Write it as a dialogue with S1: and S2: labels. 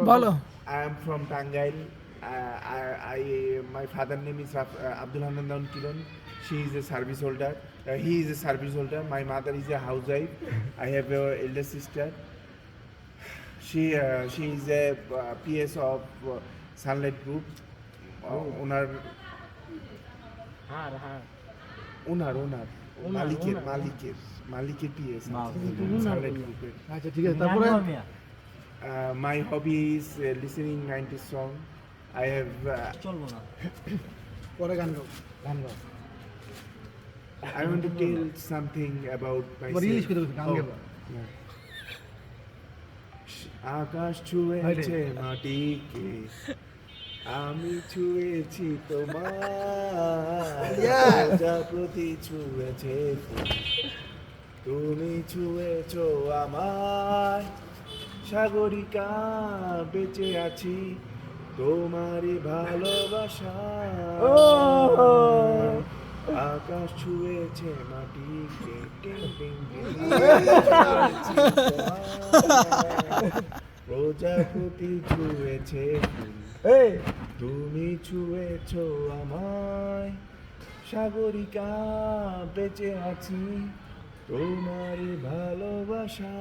S1: বলো।
S2: I am from Tangail. My father name is Abdul Handan Kiran. She is a service holder. He is a service holder. My mother is a housewife. I have a elder sister. She is a PS of Sunlight Group. ওনার ওনার মালিকের মালিকের মালিকের PS Sunlight গ্রুপের।
S1: আচ্ছা ঠিক আছে, তারপরে
S2: My hobby is listening 90s song. I have
S1: পরে গান গাও।
S2: I want to tell something about myself.
S1: Release করে গান
S2: Oh,
S1: গাবো।
S2: yeah. আকাশ ছুঁয়েছে মাটিকে, আমি ছুঁয়েছি তোমার, প্রজাপতি ছুঁয়েছে ফুল, তুমি ছুঁয়েছো আমায়, সাগরিকা বেঁচে আছি তোমারই ভালোবাসা। আকাশ ছুঁয়েছে মাটিকে, টিং টিং টিং, ছুঁয়েছি তোমায়, প্রজাপতি ছুঁয়েছে ফুল, তুমি ছুঁয়েছো আমায়, সাগরিকা বেঁচে আছি তোমারই ভালোবাসা।